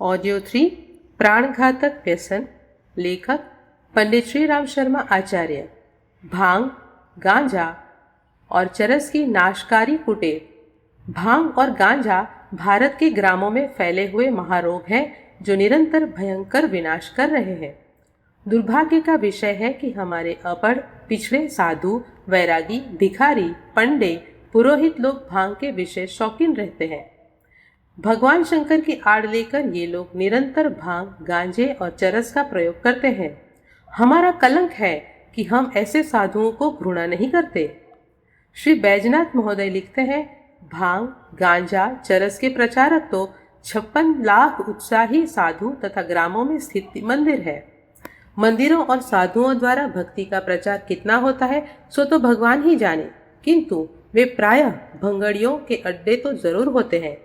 Audio 3 प्राणघातक व्यसन। लेखक पंडित श्री राम शर्मा आचार्य। भांग, गांजा और चरस की नाशकारी कुटेव। भांग और गांजा भारत के ग्रामों में फैले हुए महारोग हैं जो निरंतर भयंकर विनाश कर रहे हैं। दुर्भाग्य का विषय है कि हमारे अपढ़ पिछड़े साधु, वैरागी, भिखारी, पंडे, पुरोहित लोग भांग के विशेष शौकीन रहते हैं। भगवान शंकर की आड़ लेकर ये लोग निरंतर भांग, गांजे और चरस का प्रयोग करते हैं। हमारा कलंक है कि हम ऐसे साधुओं को घृणा नहीं करते। श्री बैजनाथ महोदय लिखते हैं, भांग, गांजा, चरस के प्रचारक तो 56 लाख उत्साही साधु तथा ग्रामों में स्थित मंदिर है। मंदिरों और साधुओं द्वारा भक्ति का प्रचार कितना होता है सो तो भगवान ही जाने, किंतु वे प्रायः भंगड़ियों के अड्डे तो जरूर होते हैं।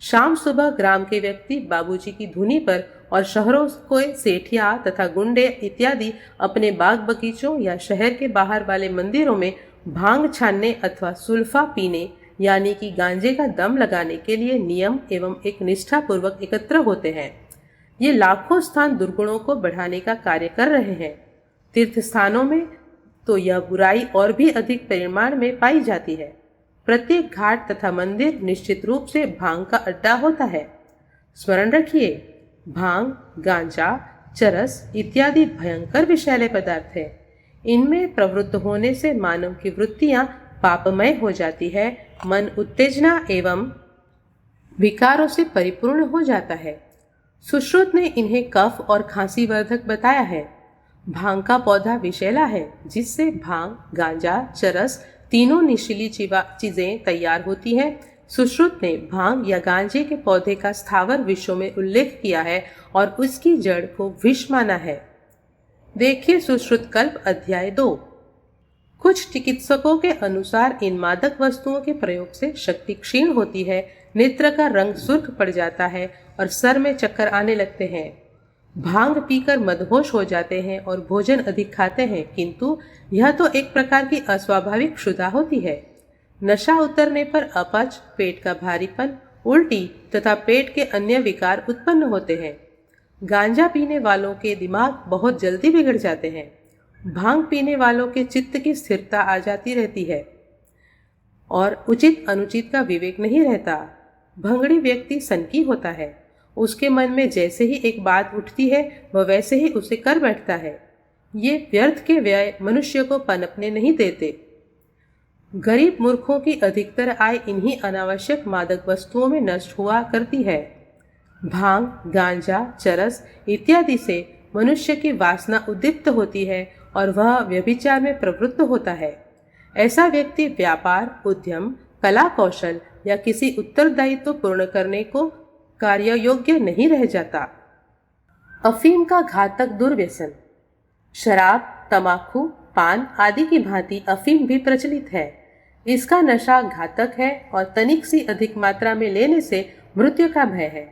शाम सुबह ग्राम के व्यक्ति बाबूजी की धुनी पर और शहरों के सेठिया तथा गुंडे इत्यादि अपने बाग बगीचों या शहर के बाहर वाले मंदिरों में भांग छानने अथवा सुल्फा पीने यानी कि गांजे का दम लगाने के लिए नियम एवं एक निष्ठा पूर्वक एकत्र होते हैं। ये लाखों स्थान दुर्गुणों को बढ़ाने का कार्य कर रहे हैं। तीर्थ स्थानों में तो यह बुराई और भी अधिक परिमाण में पाई जाती है। प्रत्येक घाट तथा मंदिर निश्चित रूप से भांग का अड्डा होता है। स्मरण रखिए, भांग, गांजा, चरस इत्यादि भयंकर विषैले पदार्थ है। इनमें प्रवृत्त होने से मानव की वृत्तियां पापमय हो जाती है, मन उत्तेजना एवं विकारों से परिपूर्ण हो जाता है। सुश्रुत ने इन्हें कफ और खांसी वर्धक बताया है। भांग का पौधा विषैला है, जिससे भांग, गांजा, चरस तीनों निशीली चीजें तैयार होती हैं। सुश्रुत ने भांग या गांजे के पौधे का स्थावर विश्व में उल्लेख किया है और उसकी जड़ को विष माना है। देखिए सुश्रुत कल्प अध्याय 2। कुछ चिकित्सकों के अनुसार इन मादक वस्तुओं के प्रयोग से शक्ति क्षीण होती है, नेत्र का रंग सुर्ख पड़ जाता है और सर में चक्कर आने लगते हैं। भांग पीकर मदहोश हो जाते हैं और भोजन अधिक खाते हैं, किंतु यह तो एक प्रकार की अस्वाभाविक क्षुधा होती है। नशा उतरने पर अपच, पेट का भारीपन, उल्टी तथा पेट के अन्य विकार उत्पन्न होते हैं। गांजा पीने वालों के दिमाग बहुत जल्दी बिगड़ जाते हैं। भांग पीने वालों के चित्त की स्थिरता आ जाती रहती है और उचित अनुचित का विवेक नहीं रहता। भंगड़ी व्यक्ति सनकी होता है। उसके मन में जैसे ही एक बात उठती है वह वैसे ही उसे कर बैठता है। ये व्यर्थ के व्यय मनुष्य को पनपने नहीं देते। गरीब मूर्खों की अधिकतर आय इन्हीं अनावश्यक मादक वस्तुओं में नष्ट हुआ करती है। भांग, गांजा, चरस इत्यादि से मनुष्य की वासना उद्दीप्त होती है और वह व्यभिचार में प्रवृत्त होता है। ऐसा व्यक्ति व्यापार, उद्यम, कला कौशल या किसी उत्तरदायित्व पूर्ण करने को कार्य योग्य नहीं रह जाता। अफीम का घातक दुर्व्यसन। शराब, तमाकू, पान आदि की भांति अफीम भी प्रचलित है। इसका नशा घातक है और तनिक सी अधिक मात्रा में लेने से मृत्यु का भय है।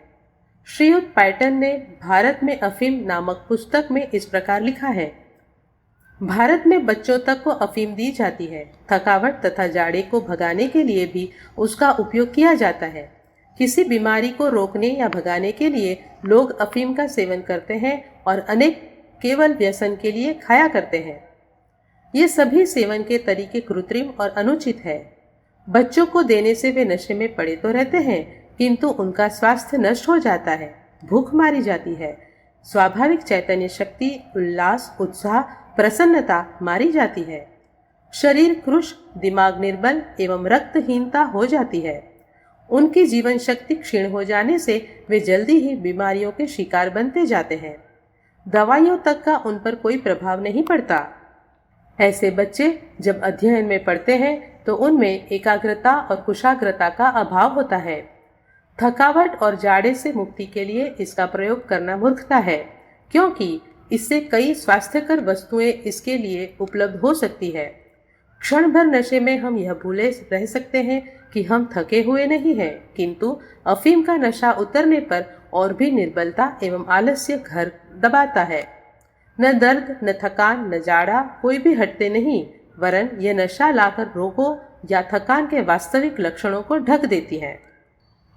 श्रीयुत पैटन ने भारत में अफीम नामक पुस्तक में इस प्रकार लिखा है, भारत में बच्चों तक को अफीम दी जाती है। थकावट तथा जाड़े को भगाने के लिए भी उसका उपयोग किया जाता है। किसी बीमारी को रोकने या भगाने के लिए लोग अफीम का सेवन करते हैं और अनेक केवल व्यसन के लिए खाया करते हैं। ये सभी सेवन के तरीके कृत्रिम और अनुचित है। बच्चों को देने से वे नशे में पड़े तो रहते हैं, किंतु उनका स्वास्थ्य नष्ट हो जाता है, भूख मारी जाती है, स्वाभाविक चैतन्य शक्ति, उल्लास, उत्साह, प्रसन्नता मारी जाती है, शरीर कृश, दिमाग निर्बल एवं रक्तहीनता हो जाती है। उनकी जीवन शक्ति क्षीण हो जाने से वे जल्दी ही बीमारियों के शिकार बनते जाते हैं। दवाइयों तक का उन पर कोई प्रभाव नहीं पड़ता। ऐसे बच्चे जब अध्ययन में पढ़ते हैं तो उनमें एकाग्रता और कुशाग्रता का अभाव होता है। थकावट और जाड़े से मुक्ति के लिए इसका प्रयोग करना मूर्खता है, क्योंकि इससे कई स्वास्थ्यकर वस्तुएं इसके लिए उपलब्ध हो सकती है। क्षण भर नशे में हम यह भूले रह सकते हैं कि हम थके हुए नहीं हैं, किंतु अफीम का नशा उतरने पर और भी निर्बलता एवं आलस्य घर दबाता है। न दर्द, न थकान, न जाड़ा कोई भी हटते नहीं, वरन यह नशा लाकर रोगों या थकान के वास्तविक लक्षणों को ढक देती है।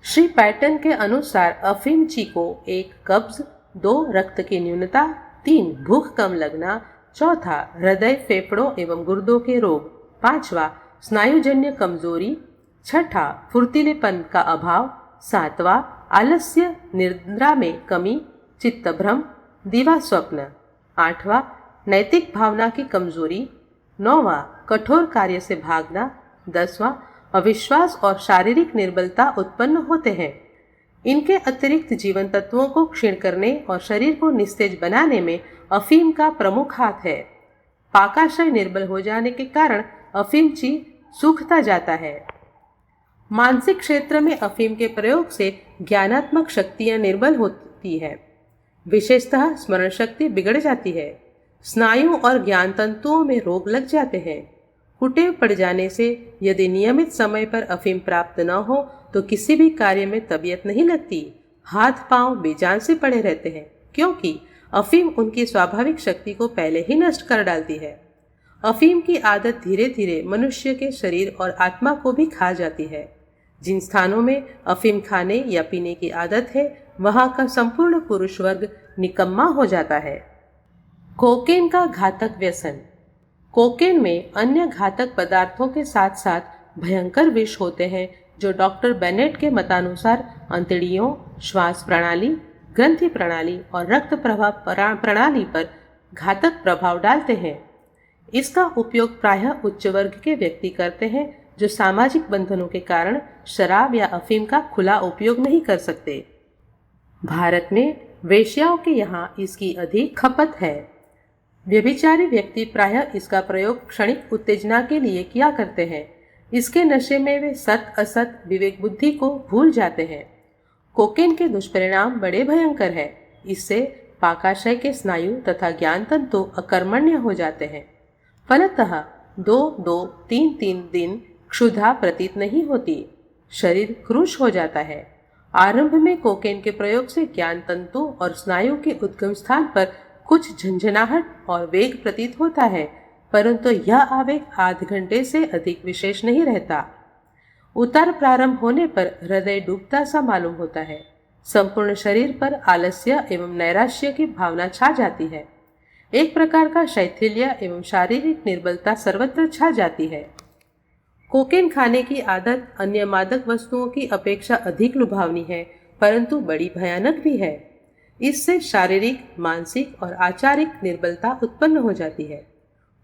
श्री पैटन के अनुसार अफीम चीको 1 कब्ज, 2 रक्त की न्यूनता, 3 भूख कम लगना, चौथा हृदय फेफड़ों एवं गुर्दों के रोग, 5वां स्नायुजन्य कमजोरी, 6ठा फुर्तीलेपन का अभाव, 7वां आलस्य निद्रा में कमी, चित्तभ्रम, दिवा स्वप्न, 8वां नैतिक भावना की कमजोरी, 9वां कठोर कार्य से भागना, 10वां अविश्वास और शारीरिक निर्बलता उत्पन्न होते हैं। इनके अतिरिक्त जीवन तत्वों को क्षीण करने और शरीर को निस्तेज बनाने में अफीम का प्रमुख हाथ है। पाकाशय निर्बल हो जाने के कारण अफीम ची सूखता जाता है। मानसिक क्षेत्र में अफीम के प्रयोग से ज्ञानात्मक शक्तियां निर्बल होती है, विशेषतः स्मरण शक्ति बिगड़ जाती है, स्नायु और ज्ञान तंतुओं में रोग लग जाते हैं। कुटेव पड़ जाने से यदि नियमित समय पर अफीम प्राप्त न हो तो किसी भी कार्य में तबीयत नहीं लगती, हाथ पांव बेजान से पड़े रहते हैं, क्योंकि अफीम उनकी स्वाभाविक शक्ति को पहले ही नष्ट कर डालती है। अफीम की आदत धीरे धीरे मनुष्य के शरीर और आत्मा को भी खा जाती है। जिन स्थानों में अफीम खाने या पीने की आदत है वहां का संपूर्ण पुरुष वर्ग निकम्मा हो जाता है। कोकेन का घातक व्यसन। कोकेन में अन्य घातक पदार्थों के साथ साथ भयंकर विष होते हैं जो डॉक्टर बेनेट के मतानुसार अंतड़ियों, श्वास प्रणाली, ग्रंथि प्रणाली और रक्त प्रवाह प्रणाली पर घातक प्रभाव डालते हैं। इसका उपयोग प्रायः उच्च वर्ग के व्यक्ति करते हैं जो सामाजिक बंधनों के कारण शराब या अफीम का खुला उपयोग नहीं कर सकते। भारत में वेश्याओं के यहाँ इसकी अधिक खपत है। व्यभिचारी व्यक्ति प्रायः इसका प्रयोग क्षणिक उत्तेजना के लिए किया करते हैं। इसके नशे में वे सत असत विवेक बुद्धि को भूल जाते हैं। कोकेन के दुष्परिणाम बड़े भयंकर है। इससे पाकाशय के स्नायु तथा ज्ञान तंतु अकर्मण्य हो जाते हैं। फलतः 2-2-3-3 दिन क्षुधा प्रतीत नहीं होती, शरीर क्रूश हो जाता है। आरंभ में कोकेन के प्रयोग से ज्ञान तंतु और स्नायु के उद्गम स्थान पर कुछ झंझनाहट और वेग प्रतीत होता है, परंतु यह आवेग आध घंटे से अधिक विशेष नहीं रहता। उतार प्रारंभ होने पर हृदय डूबता सा मालूम होता है। संपूर्ण शरीर पर आलस्य एवं नैराश्य की भावना छा जाती है। एक प्रकार का शैथिल्य एवं शारीरिक निर्बलता सर्वत्र छा जाती है। कोकेन खाने की आदत अन्य मादक वस्तुओं की अपेक्षा अधिक लुभावनी है, परंतु बड़ी भयानक भी है। इससे शारीरिक, मानसिक और आचारिक निर्बलता उत्पन्न हो जाती है।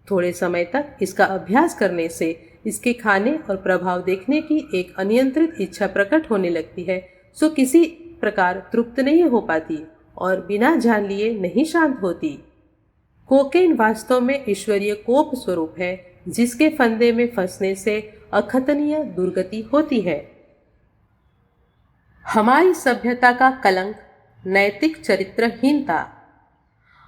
थोड़े समय तक इसका अभ्यास करने से इसके खाने और प्रभाव देखने की एक अनियंत्रित इच्छा प्रकट होने लगती है, सो किसी प्रकार तृप्त नहीं हो पाती और बिना जान लिए नहीं शांत होती। कोकेन वास्तव में ईश्वरीय कोप स्वरूप है, जिसके फंदे में फंसने से अखतनीय दुर्गति होती है। हमारी सभ्यता का कलंक, नैतिक चरित्रहीनता।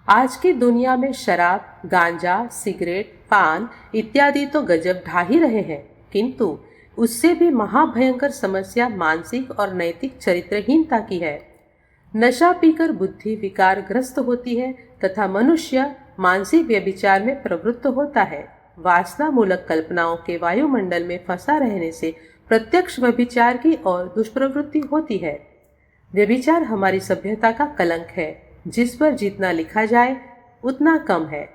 आज की दुनिया में शराब, गांजा, सिगरेट, पान इत्यादि तो गजब ढा ही रहे हैं, किंतु उससे भी महाभयंकर समस्या मानसिक और नैतिक चरित्रहीनता की है। नशा पीकर बुद्धि विकारग्रस्त होती है तथा मनुष्य मानसिक व्यभिचार में प्रवृत्त होता है। वासना मूलक कल्पनाओं के वायुमंडल में फंसा रहने से प्रत्यक्ष व्यभिचार की और दुष्प्रवृत्ति होती है। व्यभिचार हमारी सभ्यता का कलंक है, जिस पर जितना लिखा जाए उतना कम है।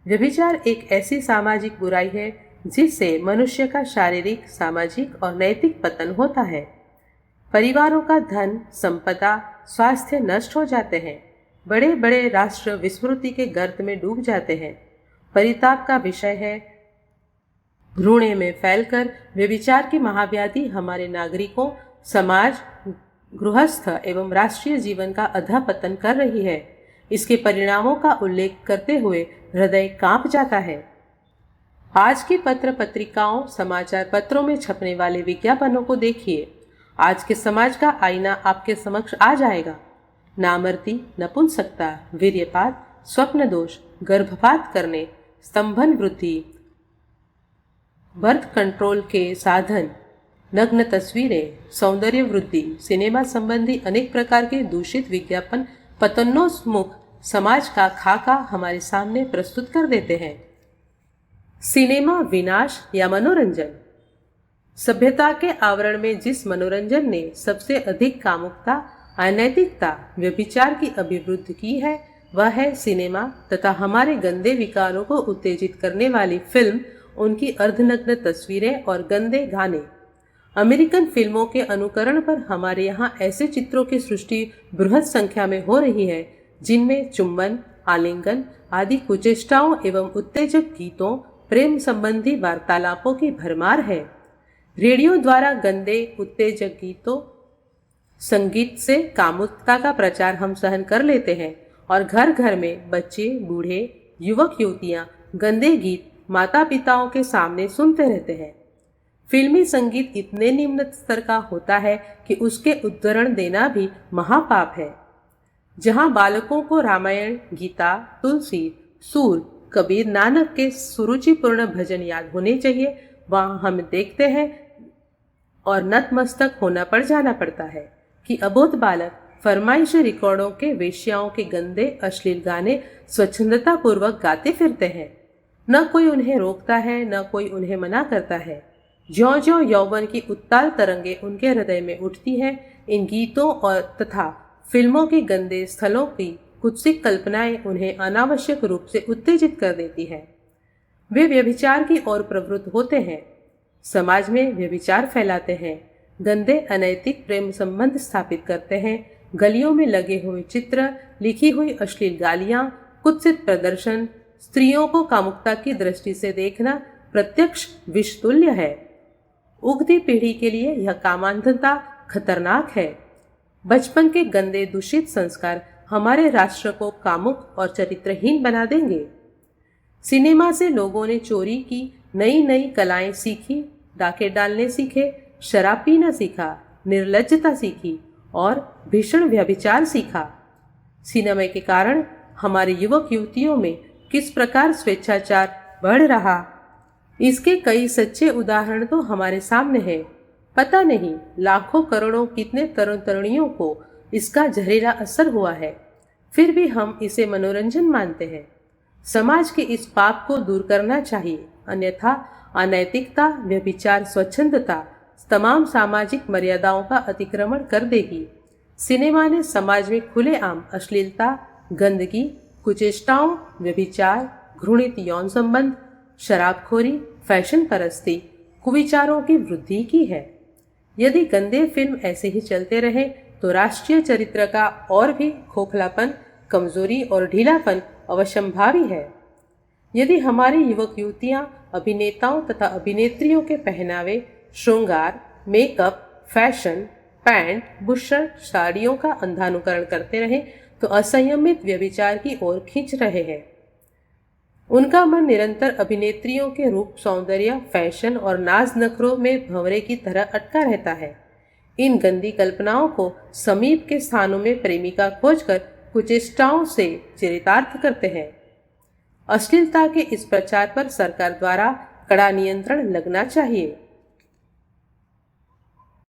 व्यभिचार एक ऐसी सामाजिक बुराई है जिससे मनुष्य का शारीरिक, सामाजिक और नैतिक पतन होता है। परिवारों का धन, संपदा, स्वास्थ्य नष्ट हो जाते हैं। बड़े बड़े राष्ट्र विस्मृति के गर्त में डूब जाते हैं। परिताप का विषय है, भ्रूणे में फैलकर व्यभिचार की महाव्याधि हमारे नागरिकों, समाज, गृहस्थ एवं राष्ट्रीय जीवन का अधःपतन कर रही है। इसके परिणामों का उल्लेख करते हुए हृदय कांप जाता है। आज की पत्र पत्रिकाओं, समाचार पत्रों में छपने वाले विज्ञापनों को देखिए। आज के समाज का आईना आपके समक्ष आ जाएगा। नामर्दी, नपुंसकता, वीर्यपात, स्वप्न दोष, गर्भपात करने, स्तंभन वृद्धि, बर्थ कंट्रोल के साधन, नग्न तस्वीरें, सौंदर्य वृद्धि, सिनेमा संबंधी अनेक प्रकार के दूषित विज्ञापन पतनोन्मुख समाज का खाका हमारे सामने प्रस्तुत कर देते हैं। सिनेमा विनाश या मनोरंजन। सभ्यता के आवरण में जिस मनोरंजन ने सबसे अधिक कामुकता, अनैतिकता, व्यभिचार की अभिवृद्धि की है वह है सिनेमा तथा हमारे गंदे विकारों को उत्तेजित करने वाली फिल्म, उनकी अर्धनग्न तस्वीरें और गंदे गाने। अमेरिकन फिल्मों के अनुकरण पर हमारे यहाँ ऐसे चित्रों की सृष्टि बृहद संख्या में हो रही है जिनमें चुंबन, आलिंगन आदि कुचेष्टाओं एवं उत्तेजक गीतों, प्रेम संबंधी वार्तालापों की भरमार है। रेडियो द्वारा गंदे उत्तेजक गीतों, संगीत से कामुकता का प्रचार हम सहन कर लेते हैं और घर घर में बच्चे, बूढ़े, युवक युवतियां गंदे गीत माता पिताओं के सामने सुनते रहते हैं। फिल्मी संगीत इतने निम्न स्तर का होता है कि उसके उद्धरण देना भी महापाप है। जहां बालकों को रामायण, गीता, तुलसी, सूर, कबीर, नानक के सुरुचिपूर्ण भजन याद होने चाहिए, वहां हम देखते हैं और नतमस्तक होना पड़ जाना पड़ता है कि अबोध बालक फरमाइशी रिकॉर्डों के वेश्याओं के गंदे अश्लील गाने स्वच्छंदता पूर्वक गाते फिरते हैं। न कोई उन्हें रोकता है, न कोई उन्हें मना करता है। ज्यों ज्यों यौवन की उत्ताल तरंगे उनके हृदय में उठती हैं, इन गीतों और तथा फिल्मों के गंदे स्थलों की कुत्सित कल्पनाएं उन्हें अनावश्यक रूप से उत्तेजित कर देती हैं। वे व्यभिचार की ओर प्रवृत्त होते हैं, समाज में व्यभिचार फैलाते हैं, गंदे अनैतिक प्रेम संबंध स्थापित करते हैं। गलियों में लगे हुए चित्र, लिखी हुई अश्लील गालियां, कुत्सित प्रदर्शन, स्त्रियों को कामुकता की दृष्टि से देखना प्रत्यक्ष विषतुल्य है। उगती पीढ़ी के लिए यह कामांधता खतरनाक है। बचपन के गंदे दूषित संस्कार हमारे राष्ट्र को कामुक और चरित्रहीन बना देंगे। सिनेमा से लोगों ने चोरी की नई नई कलाएं सीखी, डाके डालने सीखे, शराब पीना सीखा, निर्लज्जता सीखी और भीषण व्यभिचार सीखा। सिनेमा के कारण हमारे युवक युवतियों में किस प्रकार स्वेच्छाचार बढ़ रहा, इसके कई सच्चे उदाहरण तो हमारे सामने हैं। पता नहीं लाखों करोड़ों कितने तरुण तरुणियों को इसका जहरीला असर हुआ है, फिर भी हम इसे मनोरंजन मानते हैं। समाज के इस पाप को दूर करना चाहिए, अन्यथा अनैतिकता, व्यभिचार, स्वच्छंदता तमाम सामाजिक मर्यादाओं का अतिक्रमण कर देगी। सिनेमा ने समाज में खुलेआम अश्लीलता, गंदगी, कुचेष्टाओं, व्यभिचार, घृणित यौन संबंध, शराबखोरी, फैशन परस्ती, कुविचारों की वृद्धि की है। यदि गंदे फिल्म ऐसे ही चलते रहे तो राष्ट्रीय चरित्र का और भी खोखलापन, कमजोरी और ढीलापन अवश्यंभावी है। यदि हमारे युवक युवतियां अभिनेताओं तथा अभिनेत्रियों के पहनावे, श्रृंगार, मेकअप, फैशन, पैंट, बुशर्ट, साड़ियों का अंधानुकरण करते रहे तो असंयमित व्यभिचार की ओर खींच रहे हैं। उनका मन निरंतर अभिनेत्रियों के रूप, सौंदर्य, फैशन और नाज नखरों में भंवरे की तरह अटका रहता है। इन गंदी कल्पनाओं को समीप के स्थानों में प्रेमिका खोजकर कुचेष्टाओं से चरितार्थ करते हैं। अश्लीलता के इस प्रचार पर सरकार द्वारा कड़ा नियंत्रण लगना चाहिए।